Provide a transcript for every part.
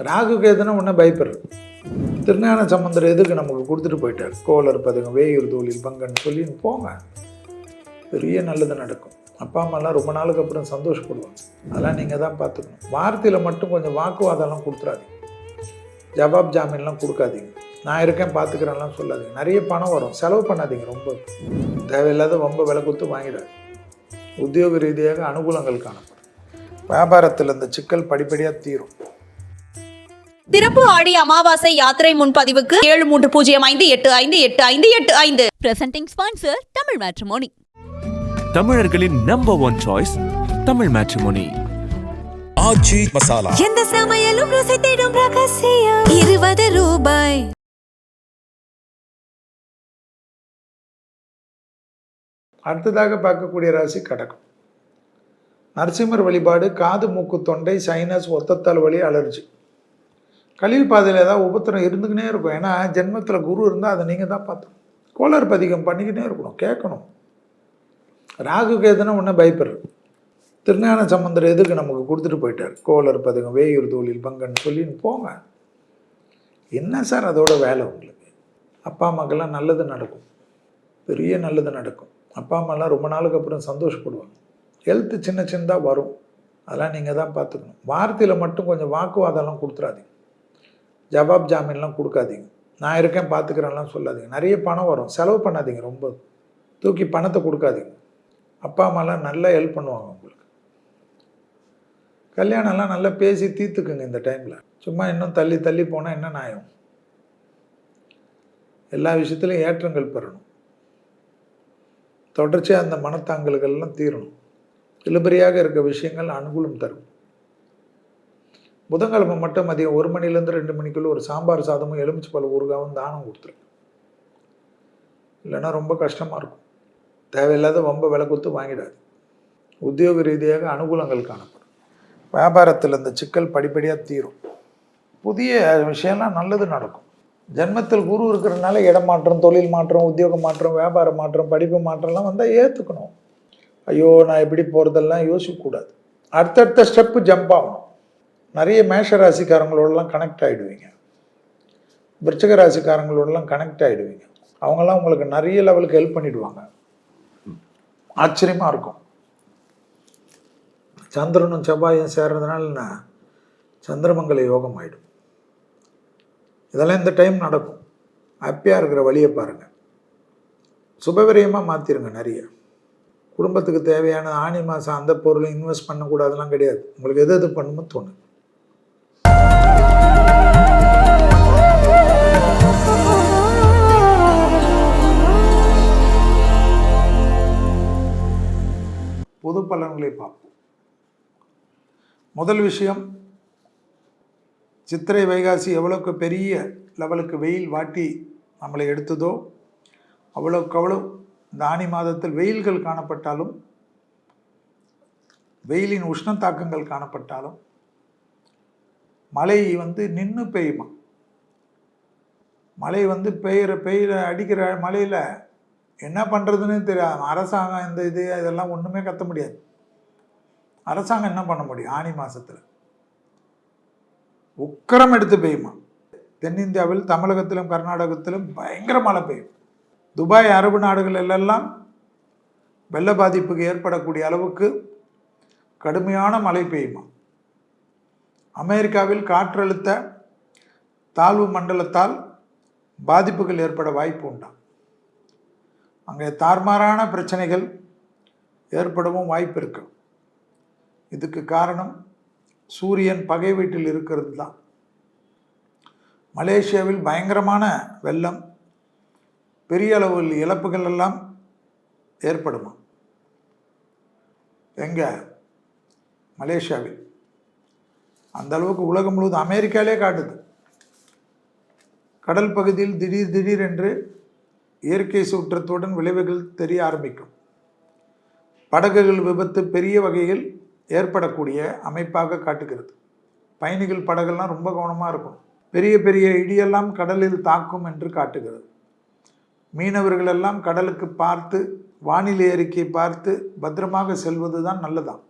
ராகு கேதுன்னா ஒன்றும் பயப்படுறது. திருஞான சம்பந்தர் எதுக்கு நமக்கு கொடுத்துட்டு போயிட்டார்? கோளர் பதுங்க வேயூர் தோழில் பங்கன்னு சொல்லி போங்க, பெரிய நல்லது நடக்கும். அப்பா அம்மாலாம் ரொம்ப நாளுக்கு அப்புறம் சந்தோஷப்படுவாங்க. அதெல்லாம் நீங்கள் தான் பார்த்துக்கணும். வார்த்தையில் மட்டும் கொஞ்சம் வாக்குவாதம்லாம் கொடுத்துறாதீங்க. ஜவாப் ஜாமீன்லாம் கொடுக்காதீங்க. நான் இருக்கேன் பார்த்துக்கிறேன்லாம் சொல்லாதீங்க. நிறைய பணம் வரும், செலவு பண்ணாதீங்க. ரொம்ப தேவையில்லாத ரொம்ப விலை கொடுத்து வாங்கிடாது. உத்தியோக ரீதியாக அனுகூலங்கள் காணப்படும். வியாபாரத்தில் இந்த சிக்கல் படிப்படியாக தீரும். திறப்பு ஆடி அமாவாசை யாத்திரை முன்பதிவுக்கு 7305858585. Presenting sponsor Tamil Matrimony. தமிழர்களின் நம்பர் 1 சாய்ஸ் தமிழ் மேட்ரிமோனி. ஆச்சி மசாலா. எந்த சமையலும் ருசி தேடும் ரகசியம் 20 ரூபாய். அடுத்ததாக பார்க்கக்கூடிய ராசி கடகம். நரசிம்மர் வழிபாடு. காது மூக்கு தொண்டை சைனஸ் ஒத்தத்தால் வலி அலர்ஜி. கழிவு பாதையில் ஏதாவது உபத்திரம் இருந்துக்கினே இருக்கும். ஏன்னா ஜென்மத்தில் குரு இருந்தால் அதை நீங்கள் தான் பார்த்தோம். கோளர் பதிகம் பண்ணிக்கிட்டே இருக்கணும், கேட்கணும். ராகு கேதுன்னா ஒன்றும் பயப்படுறது. திருஞான சம்பந்தர் எதுக்கு நமக்கு கொடுத்துட்டு போயிட்டார்? கோளர் பதுங்க வேயூர் தோழில் பங்கன்னு சொல்லி போங்க. என்ன சார் அதோட வேலை உங்களுக்கு? அப்பா அம்மாக்கெல்லாம் நல்லது நடக்கும், பெரிய நல்லது நடக்கும். அப்பா அம்மாலாம் ரொம்ப நாளுக்கு அப்புறம் சந்தோஷப்படுவாங்க. ஹெல்த்து சின்ன சின்னதாக வரும், அதெல்லாம் நீங்கள் தான் பார்த்துக்கணும். வார்த்தையில் மட்டும் கொஞ்சம் வாக்குவாதம்லாம் கொடுத்துறாதீங்க. ஜவாப் ஜாமீன்லாம் கொடுக்காதீங்க. நான் இருக்கேன் பார்த்துக்கிறேன்லாம் சொல்லாதீங்க. நிறைய பணம் வரும், செலவு பண்ணாதீங்க. ரொம்ப தூக்கி பணத்தை கொடுக்காதீங்க. அப்பா அம்மாலாம் நல்லா ஹெல்ப் பண்ணுவாங்க உங்களுக்கு. கல்யாணம்லாம் நல்லா பேசி தீர்த்துக்குங்க இந்த டைமில். சும்மா இன்னும் தள்ளி தள்ளி போனால் என்ன நியாயம்? எல்லா விஷயத்துலையும் ஏற்றங்கள் பெறணும். தொடர்ச்சியாக அந்த மனத்தாங்கல்கள்லாம் தீரணும். இழுபறியாக இருக்க விஷயங்கள் அனுகூலம் தரும். புதன்கிழமை மட்டும் மதியம் 1 மணிலேருந்து 2 மணிக்குள்ளே ஒரு சாம்பார் சாதமும் எலுமிச்சை பழ ஊறுகாவும் தானம் கொடுத்துருங்க. இல்லைன்னா ரொம்ப கஷ்டமாக இருக்கும். தேவையில்லாத ரொம்ப விலை கொடுத்து வாங்கிடாது. உத்தியோக ரீதியாக அனுகூலங்கள் காணப்படும். வியாபாரத்தில் இந்த சிக்கல் படிப்படியாக தீரும். புதிய விஷயம்லாம் நல்லது நடக்கும். ஜென்மத்தில் குரு இருக்கிறதுனால இடமாற்றம், தொழில் மாற்றம், உத்தியோக மாற்றம், வியாபார மாற்றம், படிப்பு மாற்றம்லாம் வந்தால் ஏற்றுக்கணும். ஐயோ நான் எப்படி போகிறதெல்லாம் யோசிக்கக்கூடாது. அடுத்தடுத்த ஸ்டெப்பு ஜம்ப் ஆகணும். நிறைய மேஷ ராசிக்காரங்களோடலாம் கனெக்ட் ஆகிடுவீங்க. விருச்சிக ராசிக்காரங்களோடலாம் கனெக்ட் ஆகிடுவீங்க. அவங்கெல்லாம் உங்களுக்கு நிறைய லெவலுக்கு ஹெல்ப் பண்ணிவிடுவாங்க. ஆச்சரியமாக இருக்கும். சந்திரனும் செவ்வாயும் சேர்றதுனால என்ன, சந்திரமங்கல யோகம் ஆகிடும். இதெல்லாம் இந்த டைம் நடக்கும். ஹாப்பியாக இருக்கிற வழியை பாருங்கள். சுபவிரயமாக மாற்றிடுங்க. நிறைய குடும்பத்துக்கு தேவையான ஆனி மாதம் அந்த பொருளை இன்வெஸ்ட் பண்ணக்கூடாதுலாம் கிடையாது. உங்களுக்கு எது எது பண்ணணுமோ தோணும். பொது பலன்களை பார்ப்போம். முதல் விஷயம், சித்திரை வைகாசி எவ்வளோக்கு பெரிய லெவலுக்கு வெயில் வாட்டி நம்மளை எடுத்ததோ அவ்வளோக்கு அவ்வளோ இந்த ஆனி மாதத்தில் வெயில்கள் காணப்பட்டாலும், வெயிலின் உஷ்ண தாக்கங்கள் காணப்பட்டாலும், மழை நின்று பெய்யுமா. மழை பெய்கிற அடிக்கிற மழையில் என்ன பண்ணுறதுன்னு தெரியாது. அரசாங்கம் இந்த இதெல்லாம் ஒன்றுமே கத்த முடியாது. அரசாங்கம் என்ன பண்ண முடியும்? ஆனி மாதத்தில் உக்கரம் எடுத்து பெய்யுமா. தென்னிந்தியாவில் தமிழகத்திலும் கர்நாடகத்திலும் பயங்கர மழை பெய்யும். துபாய், அரபு நாடுகள் எல்லாம் வெள்ள பாதிப்புக்கு ஏற்படக்கூடிய அளவுக்கு கடுமையான மழை பெய்யுமா. அமெரிக்காவில் காற்றழுத்த தாழ்வு மண்டலத்தால் பாதிப்புகள் ஏற்பட வாய்ப்பு உண்டா. அங்கே தார்மாரான பிரச்சனைகள் ஏற்படவும் வாய்ப்பு இருக்கு. இதுக்கு காரணம் சூரியன் பகை வீட்டில் இருக்கிறது தான். மலேசியாவில் பயங்கரமான வெள்ளம், பெரிய அளவில் இழப்புகள் எல்லாம் ஏற்படுமா. எங்க? மலேசியாவில். அந்த அளவுக்கு உலகம் முழுவதும், அமெரிக்காலே காட்டுது. கடல் பகுதியில் திடீரென்று இயற்கை சீற்றத்துடன் விளைவுகள் தெரிய ஆரம்பிக்கும். படகுகள் விபத்து பெரிய வகையில் ஏற்படக்கூடிய அமைப்பாக காட்டுகிறது. பயணிகள் படகுலாம் ரொம்ப கவனமாக இருக்கும். பெரிய பெரிய இடியெல்லாம் கடலில் தாக்கும் என்று காட்டுகிறது. மீனவர்கள் எல்லாம் கடலுக்கு பார்த்து, வானிலை அறிக்கை பார்த்து பத்திரமாக செல்வது தான் நல்லதான்.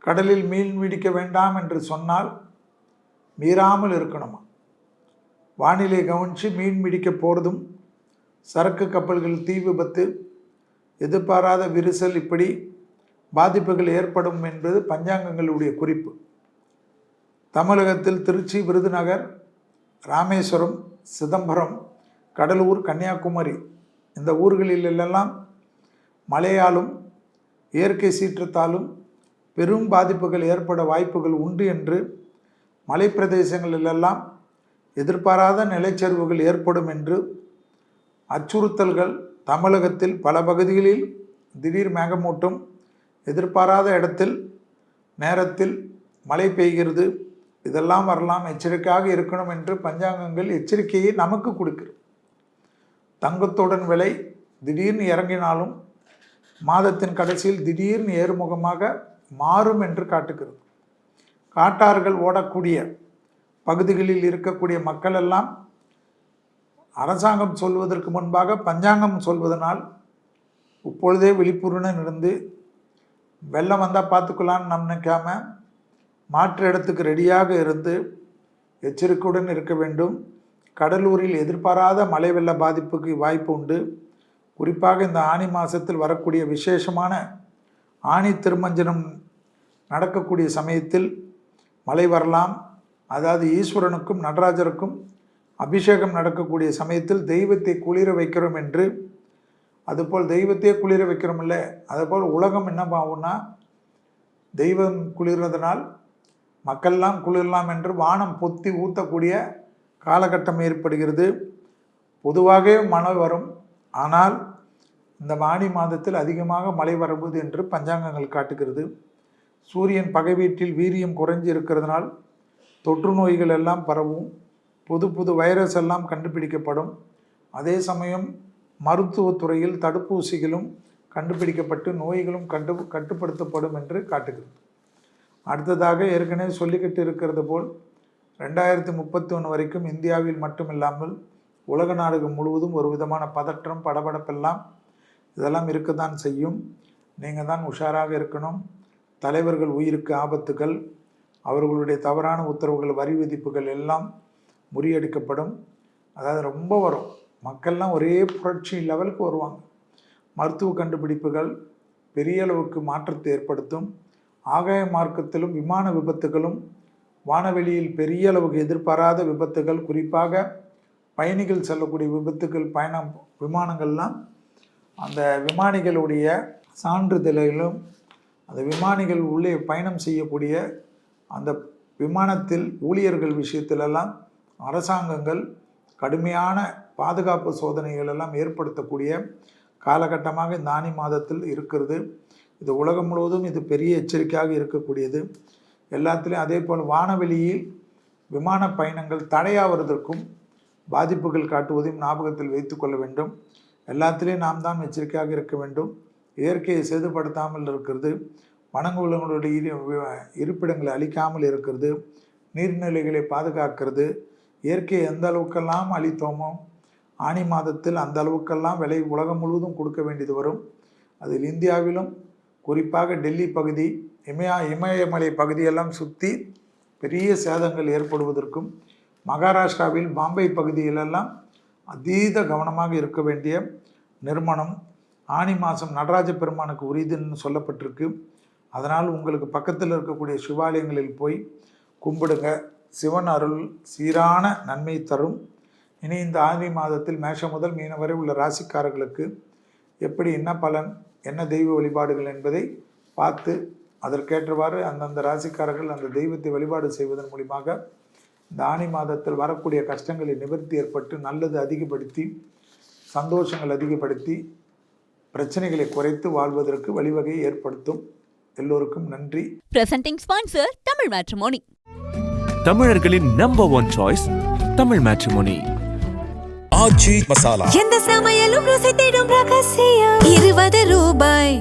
கடலில் மீன் பிடிக்க வேண்டாம் என்று சொன்னால் மீறாமல் இருக்கணுமா. வானிலை கவனித்து மீன் பிடிக்க போகிறதும், சரக்கு கப்பல்கள் தீ விபத்து, எதிர்பாராத விரிசல், இப்படி பாதிப்புகள் ஏற்படும் என்பது பஞ்சாங்கங்களுடைய குறிப்பு. தமிழகத்தில் திருச்சி, விருதுநகர், ராமேஸ்வரம், சிதம்பரம், கடலூர், கன்னியாகுமரி இந்த ஊர்களிலெல்லாம் மழையாலும் இயற்கை சீற்றத்தாலும் பெரும் பாதிப்புகள் ஏற்பட வாய்ப்புகள் உண்டு என்று, மலை பிரதேசங்களிலெல்லாம் எதிர்பாராத நிலச்சரிவுகள் ஏற்படும் என்று அச்சுறுத்தல்கள், தமிழகத்தில் பல பகுதிகளில் திடீர் மேகமூட்டம், எதிர்பாராத இடத்தில் நேரத்தில் மழை பெய்கிறது, இதெல்லாம் வரலாம், எச்சரிக்கையாக இருக்கணும் என்று பஞ்சாங்கங்கள் எச்சரிக்கையை நமக்கு கொடுக்கிறது. தங்கத்துடன் விலை திடீர்னு இறங்கினாலும் மாதத்தின் கடைசியில் திடீர்னு ஏறுமுகமாக மாறும் என்று காட்டுகிறது. காட்டார்கள் ஓடக்கூடிய பகுதிகளில் இருக்கக்கூடிய மக்கள் எல்லாம் அரசாங்கம் சொல்வதற்கு முன்பாக பஞ்சாங்கம் சொல்வதனால் இப்பொழுதே விழிப்புணர்வுடன் இருந்து வெள்ளம் வந்தால் பார்த்துக்கலான்னு நினைக்காம மாற்று இடத்துக்கு ரெடியாக இருந்து எச்சரிக்கையுடன் இருக்க வேண்டும். கடலூரில் எதிர்பாராத மழை வெள்ள பாதிப்புக்கு வாய்ப்பு உண்டு. குறிப்பாக இந்த ஆனி மாதத்தில் வரக்கூடிய விசேஷமான ஆனி திருமஞ்சனம் நடக்கக்கூடிய சமயத்தில் மழை வரலாம். அதாவது ஈஸ்வரனுக்கும் நடராஜருக்கும் அபிஷேகம் நடக்கக்கூடிய சமயத்தில் தெய்வத்தை குளிர வைக்கிறோம் என்று, அதுபோல் தெய்வத்தையே குளிர வைக்கிறோம் இல்லை, அதுபோல் உலகம் என்ன ஆகும்னா தெய்வம் குளிர்றதுனால் மக்கள்லாம் குளிரலாம் என்று வானம் பொத்தி ஊற்றக்கூடிய காலகட்டம் ஏற்படுகிறது. பொதுவாகவே மழை வரும், ஆனால் இந்த ஆனி மாதத்தில் அதிகமாக மழை வரப்போகுது என்று பஞ்சாங்கங்கள் காட்டுகிறது. சூரியன் பகை வீட்டில் வீரியம் குறைஞ்சி இருக்கிறதுனால் தொற்று நோய்கள் எல்லாம் பரவும், புது புது வைரஸ் எல்லாம் கண்டுபிடிக்கப்படும். அதே சமயம் மருத்துவத்துறையில் தடுப்பூசிகளும் கண்டுபிடிக்கப்பட்டு நோய்களும் கட்டுப்படுத்தப்படும் என்று காட்டுகிறது. அடுத்ததாக ஏற்கனவே சொல்லிக்கிட்டு இருக்கிறது போல் 2031 வரைக்கும் இந்தியாவில் மட்டுமில்லாமல் உலக நாடுகள் முழுவதும் ஒரு விதமான பதற்றம், படபடப்பெல்லாம் இதெல்லாம் இருக்கத்தான் செய்யும். நீங்கள் தான் உஷாராக இருக்கணும். தலைவர்கள் உயிருக்கு ஆபத்துகள், அவர்களுடைய தவறான உத்தரவுகள், வரி விதிப்புகள் எல்லாம் முறியடிக்கப்படும். அதாவது ரொம்ப வரும், மக்கள்லாம் ஒரே புரட்சி லெவலுக்கு வருவாங்க. மருத்துவ கண்டுபிடிப்புகள் பெரிய அளவுக்கு மாற்றத்தை ஏற்படுத்தும். ஆகாய மார்க்கத்திலும் விமான விபத்துகளும், வானவெளியில் பெரிய அளவுக்கு எதிர்பாராத விபத்துகள், குறிப்பாக பயணிகள் செல்லக்கூடிய விபத்துகள், விமானங்கள்லாம் அந்த விமானிகளுடைய சான்றிதழிலும், அந்த விமானிகள் உள்ளே பயணம் செய்யக்கூடிய அந்த விமானத்தில் ஊழியர்கள் விஷயத்திலெல்லாம் அரசாங்கங்கள் கடுமையான பாதுகாப்பு சோதனைகள் எல்லாம் ஏற்படுத்தக்கூடிய காலகட்டமாக இந்த ஆனி மாதத்தில் இருக்கிறது. இது உலகம் முழுவதும் இது பெரிய எச்சரிக்கையாக இருக்கக்கூடியது. எல்லாத்துலேயும் அதே போல் வானவெளியில் விமான பயணங்கள் தடையாவதற்கும் பாதிப்புகள் காட்டுவதையும் ஞாபகத்தில் வைத்து கொள்ள வேண்டும். எல்லாத்துலேயும் நாம் தான் எச்சரிக்கையாக இருக்க வேண்டும். இயற்கையை சேதப்படுத்தாமல் இருக்கிறது, வனங்களுடைய இருப்பிடங்களை அழிக்காமல் இருக்கிறது, நீர்நிலைகளை பாதுகாக்கிறது. இயற்கையை எந்த அளவுக்கெல்லாம் அழித்தோமோ ஆனி மாதத்தில் அந்த அளவுக்கெல்லாம் விலை உலகம் முழுவதும் கொடுக்க வேண்டியது வரும். அதில் இந்தியாவிலும் குறிப்பாக டெல்லி பகுதி, இமயமலை பகுதியெல்லாம் சுற்றி பெரிய சேதங்கள் ஏற்படுவதற்கும், மகாராஷ்டிராவில் பாம்பே பகுதியிலெல்லாம் அதீத கவனமாக இருக்க வேண்டிய நிர்மாணம் ஆனி மாதம் நடராஜ பெருமானுக்கு உரியதுன்னு சொல்லப்பட்டிருக்கு. அதனால் உங்களுக்கு பக்கத்தில் இருக்கக்கூடிய சிவாலயங்களில் போய் கும்பிடுங்க. சிவன் அருள் சீரான நன்மை தரும். இனி இந்த ஆனி மாதத்தில் மேஷம் முதல் மீனம் வரை உள்ள ராசிக்காரர்களுக்கு எப்படி என்ன பலன், என்ன தெய்வ வழிபாடுகள் என்பதை பார்த்து அதற்கேற்றவாறு அந்தந்த ராசிக்காரர்கள் அந்த தெய்வத்தை வழிபாடு செய்வதன் மூலியமாக இந்த ஆனி மாதத்தில் வரக்கூடிய கஷ்டங்களை நிவர்த்தி ஏற்பட்டு நல்லது அதிகப்படுத்தி, சந்தோஷங்கள் அதிகப்படுத்தி, பிரச்சனைகளை குறைத்து வாழ்வதற்கு வழிவகை ஏற்படுத்தும். எல்லோருக்கும் நன்றி. Presenting sponsor Tamil matrimony. தமிழர்களின் நம்பர் 1 சாய்ஸ் தமிழ் மேட்ரிமோனி. ஆச்சி மசாலா. எந்த சமையலும் ருசி தேடும் ரகசியம். 20 ரூபாய்.